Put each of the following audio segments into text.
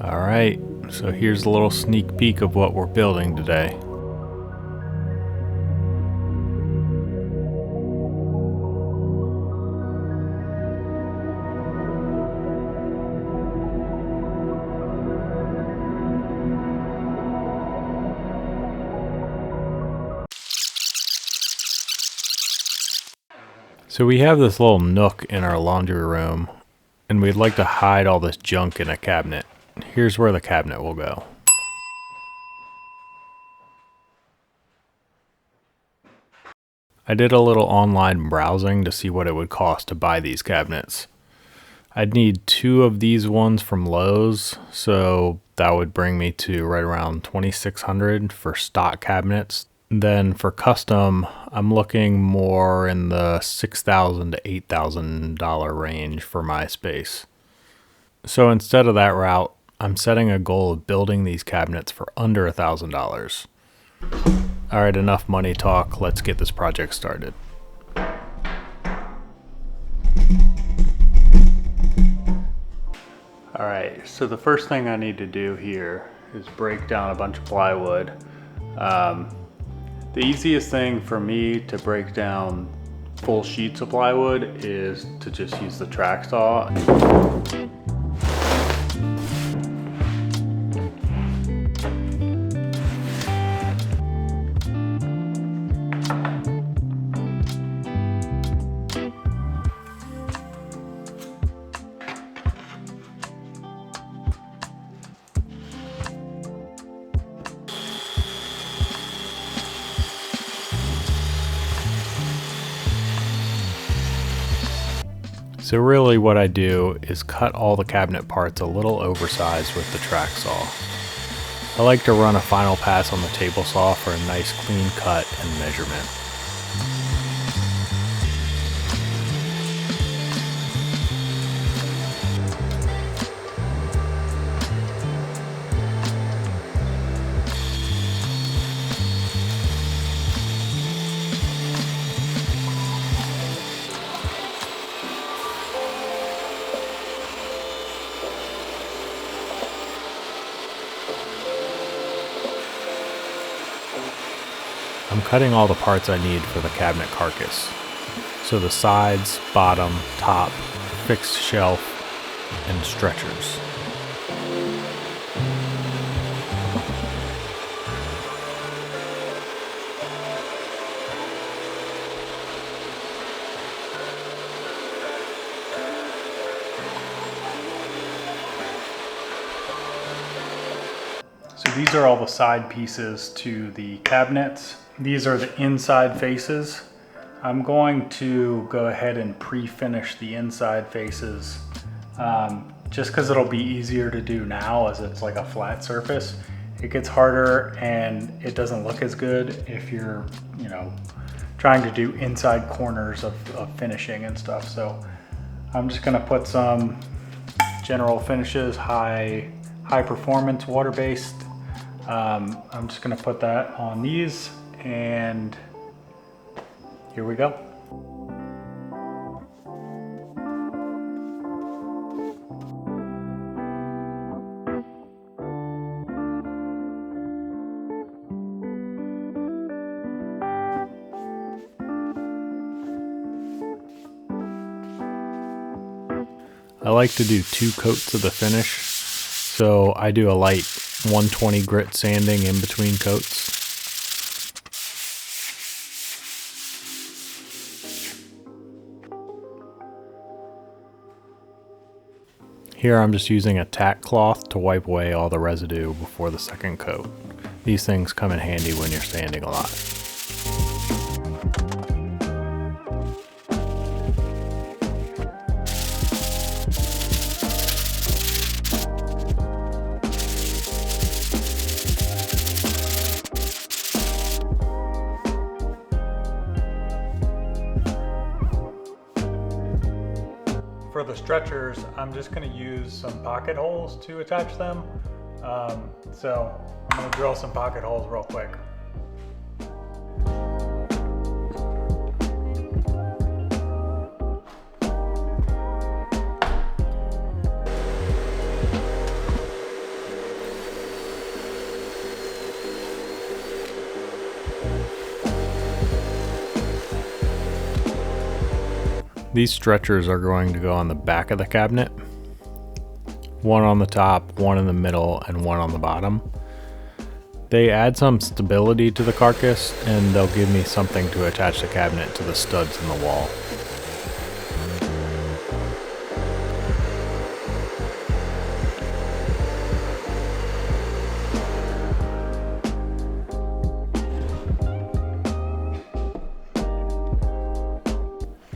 Alright, so here's a little sneak peek of what we're building today. So we have this little nook in our laundry room, and we'd like to hide all this junk in a cabinet. Here's where the cabinet will go. I did a little online browsing to see what it would cost to buy these cabinets. I'd need 2 of these ones from Lowe's, so that would bring me to right around $2,600 for stock cabinets. Then for custom, I'm looking more in the $6,000 to $8,000 range for my space. So instead of that route, I'm setting a goal of building these cabinets for under $1,000. Alright, enough money talk, let's get this project started. Alright, so the first thing I need to do here is break down a bunch of plywood. The easiest thing for me to break down full sheets of plywood is to just use the track saw. So really what I do is cut all the cabinet parts a little oversized with the track saw. I like to run a final pass on the table saw for a nice clean cut and measurement. I'm cutting all the parts I need for the cabinet carcass. So the sides, bottom, top, fixed shelf, and stretchers. So these are all the side pieces to the cabinets. These are the inside faces. I'm going to go ahead and pre-finish the inside faces just because it'll be easier to do now as it's like a flat surface. It gets harder and it doesn't look as good if you're, trying to do inside corners of finishing and stuff. So I'm just gonna put some general finishes, high performance water-based. I'm just gonna put that on these, and here we go. I like to do 2 coats of the finish, so I do a light 120 grit sanding in between coats. Here I'm just using a tack cloth to wipe away all the residue before the second coat. These things come in handy when you're sanding a lot. For the stretchers, I'm just going to use some pocket holes to attach them. So I'm going to drill some pocket holes real quick. These stretchers are going to go on the back of the cabinet. One on the top, one in the middle, and one on the bottom. They add some stability to the carcass, and they'll give me something to attach the cabinet to the studs in the wall.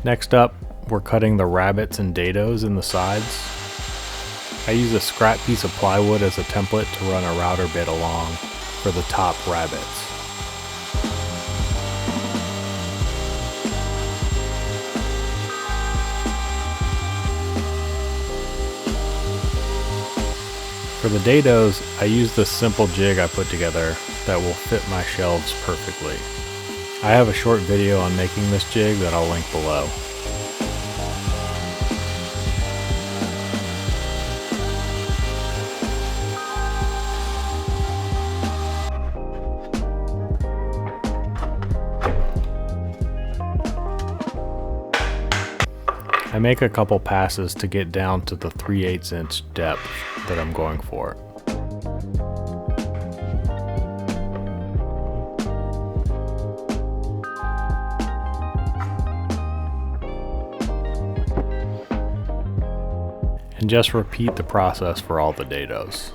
Next up, we're cutting the rabbets and dados in the sides. I use a scrap piece of plywood as a template to run a router bit along for the top rabbets. For the dados, I use this simple jig I put together that will fit my shelves perfectly. I have a short video on making this jig that I'll link below. I make a couple passes to get down to the 3/8 inch depth that I'm going for. And just repeat the process for all the dados.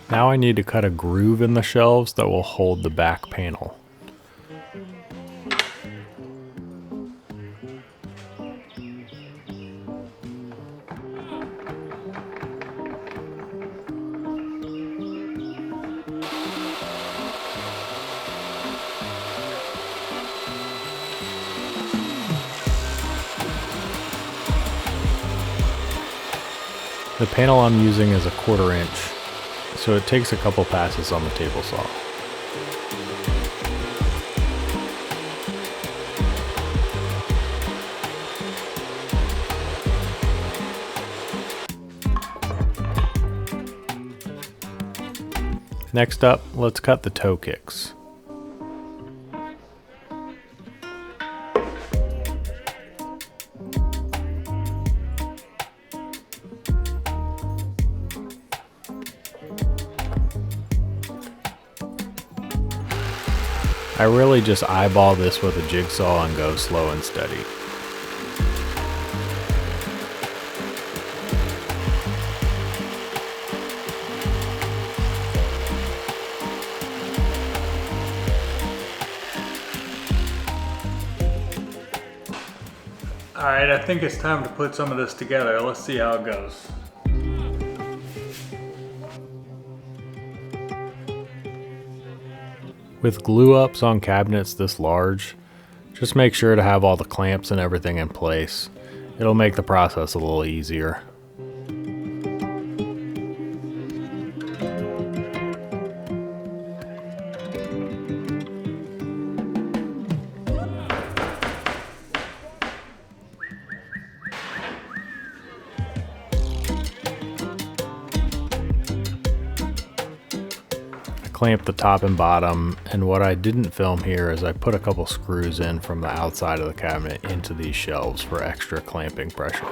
Now I need to cut a groove in the shelves that will hold the back panel. The panel I'm using is a 1/4 inch, so it takes a couple passes on the table saw. Next up, let's cut the toe kicks. I really just eyeball this with a jigsaw and go slow and steady. All right, I think it's time to put some of this together. Let's see how it goes. With glue ups on cabinets this large, just make sure to have all the clamps and everything in place. It'll make the process a little easier. Clamp the top and bottom, and what I didn't film here is I put a couple screws in from the outside of the cabinet into these shelves for extra clamping pressure.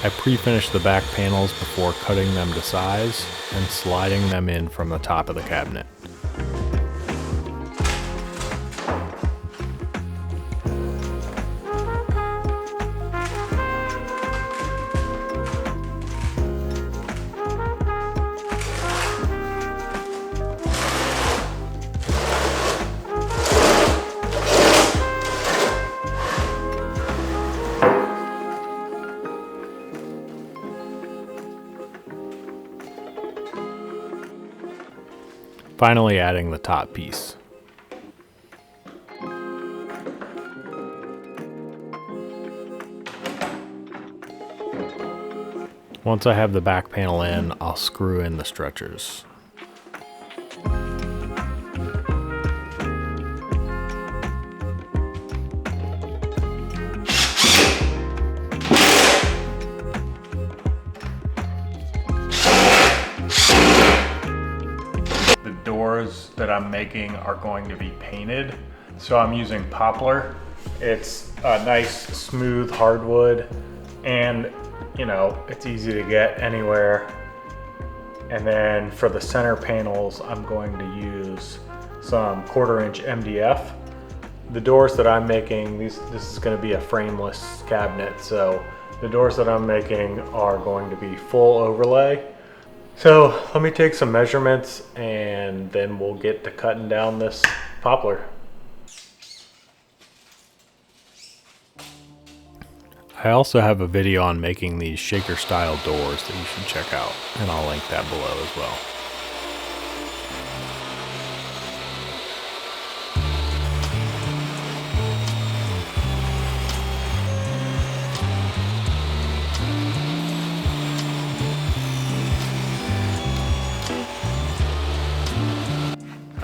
I pre-finish the back panels before cutting them to size and sliding them in from the top of the cabinet. Finally adding the top piece. Once I have the back panel in, I'll screw in the stretchers. Doors that I'm making are going to be painted, so I'm using poplar. It's a nice smooth hardwood, and you know, it's easy to get anywhere. And then for the center panels, I'm going to use some 1/4" MDF. The doors that I'm making, this is going to be a frameless cabinet, so the doors that I'm making are going to be full overlay. So let me take some measurements and then we'll get to cutting down this poplar. I also have a video on making these shaker style doors that you should check out, and I'll link that below as well.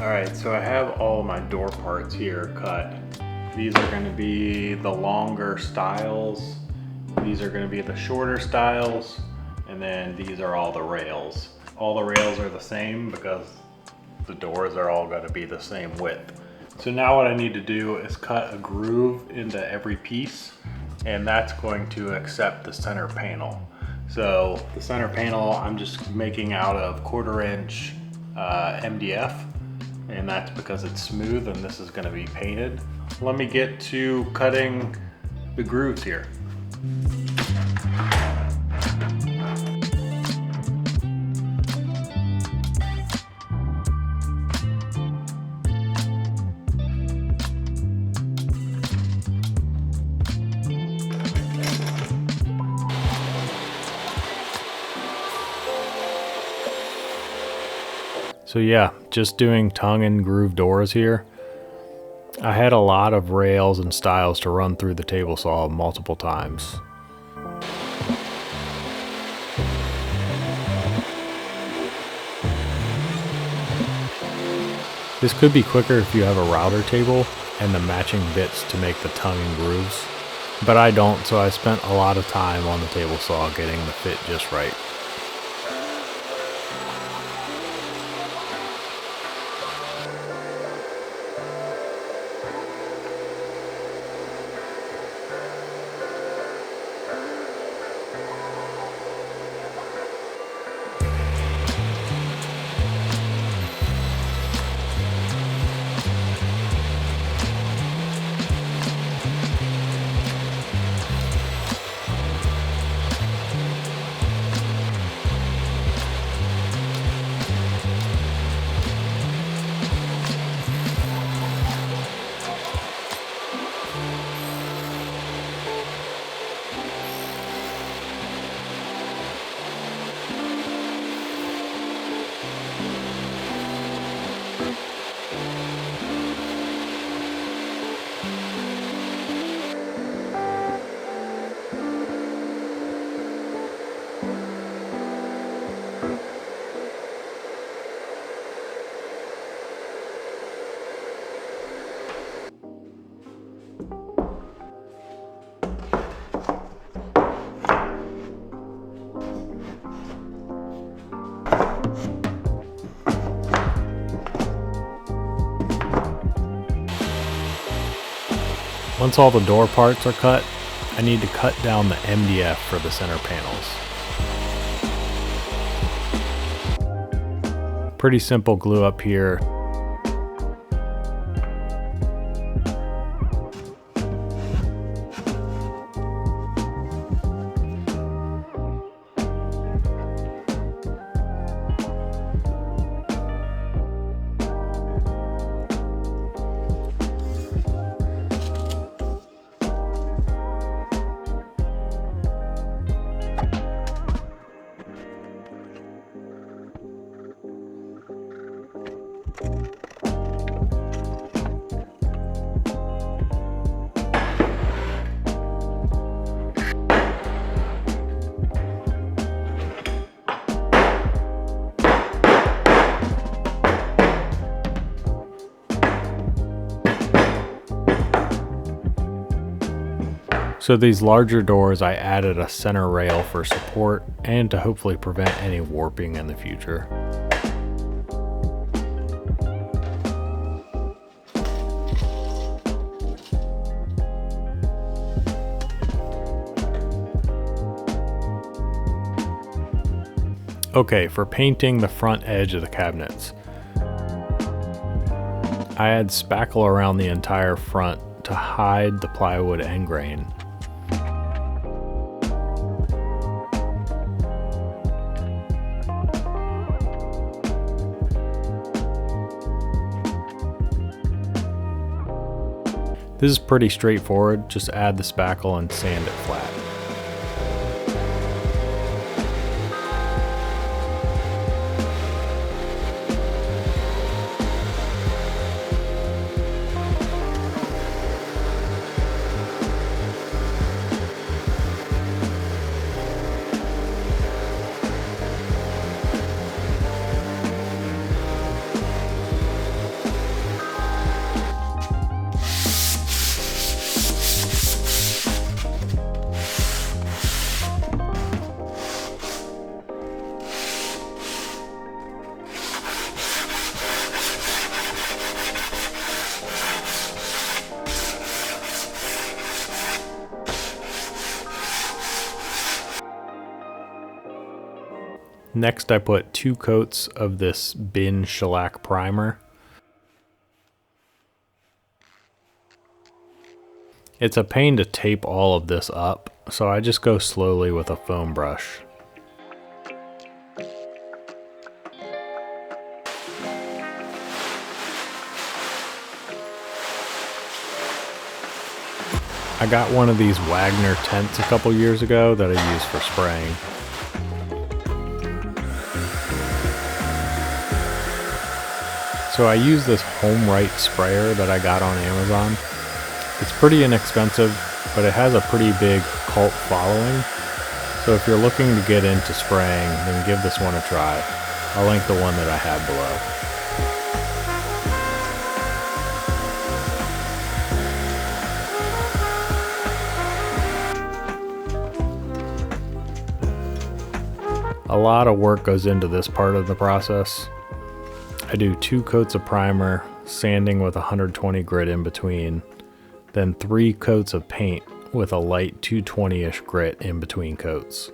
Alright, so I have all my door parts here cut. These are going to be the longer styles, these are going to be the shorter styles, and then these are all the rails. All the rails are the same because the doors are all going to be the same width. So now what I need to do is cut a groove into every piece, and that's going to accept the center panel. So the center panel I'm just making out of 1/4" MDF. And that's because it's smooth and this is going to be painted. Let me get to cutting the grooves here. So yeah, just doing tongue and groove doors here. I had a lot of rails and styles to run through the table saw multiple times. This could be quicker if you have a router table and the matching bits to make the tongue and grooves, but I don't, so I spent a lot of time on the table saw getting the fit just right. Once all the door parts are cut I need to cut down the MDF for the center panels. Pretty simple glue up here. So these larger doors, I added a center rail for support and to hopefully prevent any warping in the future. Okay, for painting the front edge of the cabinets, I add spackle around the entire front to hide the plywood end grain. This is pretty straightforward, just add the spackle and sand it flat. Next, I put 2 coats of this bin shellac primer. It's a pain to tape all of this up, so I just go slowly with a foam brush. I got one of these Wagner tents a couple years ago that I used for spraying. So I use this Home Right sprayer that I got on Amazon. It's pretty inexpensive, but it has a pretty big cult following. So if you're looking to get into spraying, then give this one a try. I'll link the one that I have below. A lot of work goes into this part of the process. I do 2 coats of primer, sanding with 120 grit in between, then 3 coats of paint with a light 220-ish grit in between coats.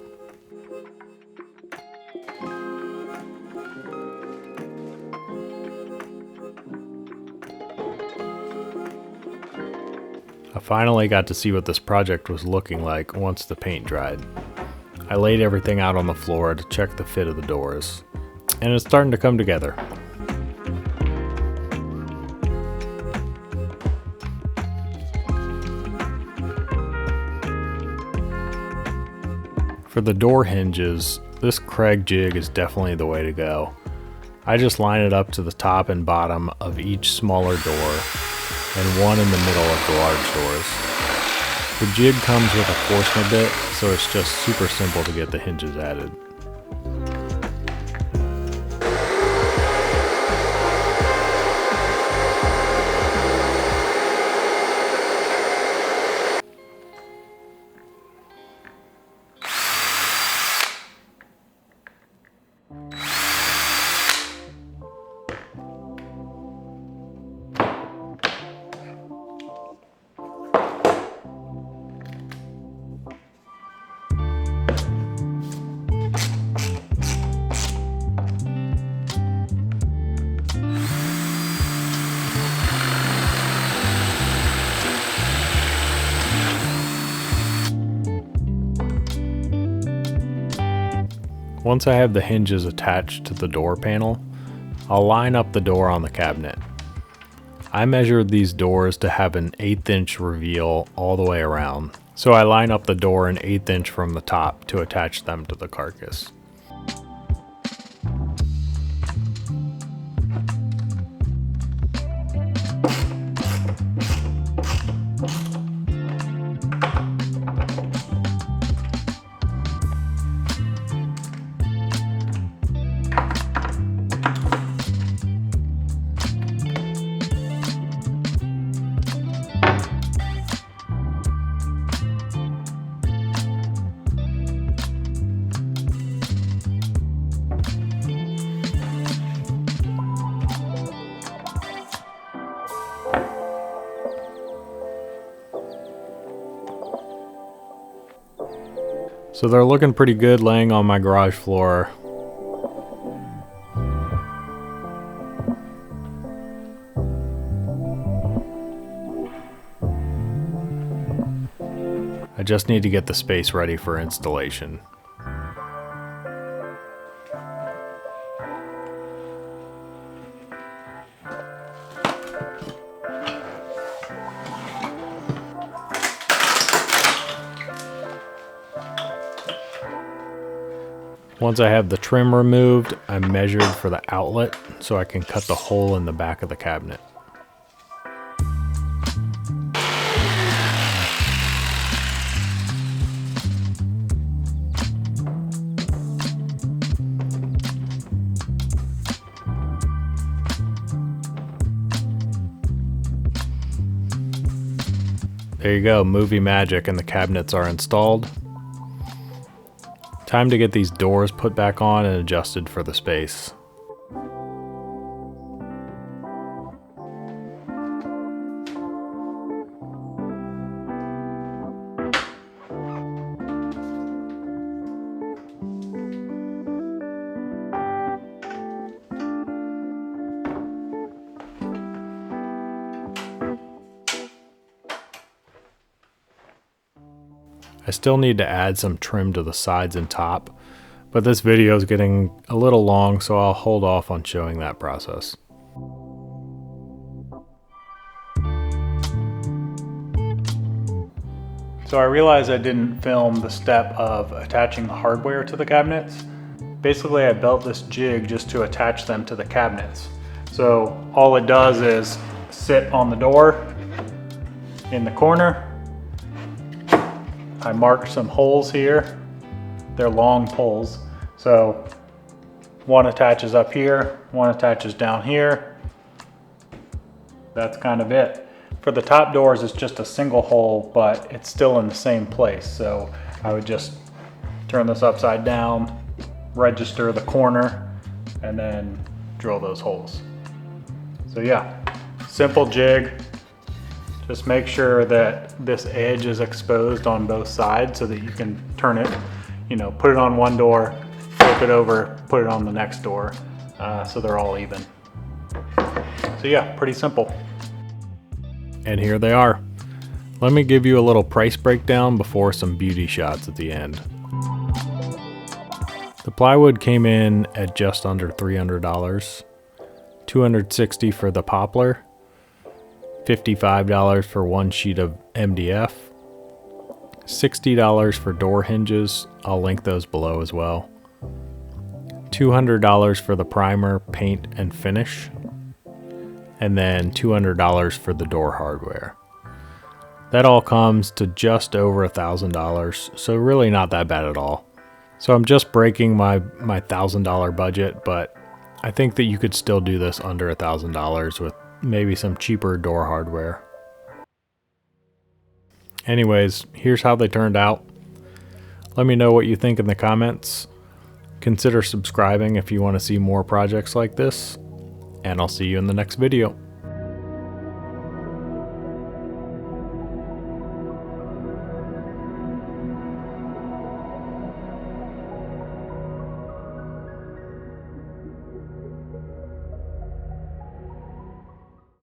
I finally got to see what this project was looking like once the paint dried. I laid everything out on the floor to check the fit of the doors, and it's starting to come together. For the door hinges, this Craig jig is definitely the way to go. I just line it up to the top and bottom of each smaller door and one in the middle of the large doors. The jig comes with a Forstner bit, so it's just super simple to get the hinges added. Once I have the hinges attached to the door panel, I'll line up the door on the cabinet. I measured these doors to have an 1/8 inch reveal all the way around, so I line up the door an 1/8 inch from the top to attach them to the carcass. So they're looking pretty good laying on my garage floor. I just need to get the space ready for installation. Once I have the trim removed, I measured for the outlet so I can cut the hole in the back of the cabinet. There you go, movie magic, and the cabinets are installed. Time to get these doors put back on and adjusted for the space. I still need to add some trim to the sides and top, but this video is getting a little long, so I'll hold off on showing that process. So I realized I didn't film the step of attaching the hardware to the cabinets. Basically, I built this jig just to attach them to the cabinets. So all it does is sit on the door in the corner. I marked some holes here. They're long poles. So one attaches up here, one attaches down here. That's kind of it. For the top doors, it's just a single hole, but it's still in the same place. So I would just turn this upside down, register the corner, and then drill those holes. So yeah, simple jig. Just make sure that this edge is exposed on both sides so that you can turn it, put it on one door, flip it over, put it on the next door, so they're all even. So yeah, pretty simple. And here they are. Let me give you a little price breakdown before some beauty shots at the end. The plywood came in at just under $300, $260 for the poplar, $55 for one sheet of MDF, $60 for door hinges, I'll link those below as well, $200 for the primer, paint, and finish, and then $200 for the door hardware. That all comes to just over $1,000, so really not that bad at all. So I'm just breaking my $1,000 budget, but I think that you could still do this under $1,000 with maybe some cheaper door hardware. Anyways, here's how they turned out. Let me know what you think in the comments. Consider subscribing if you want to see more projects like this, and I'll see you in the next video.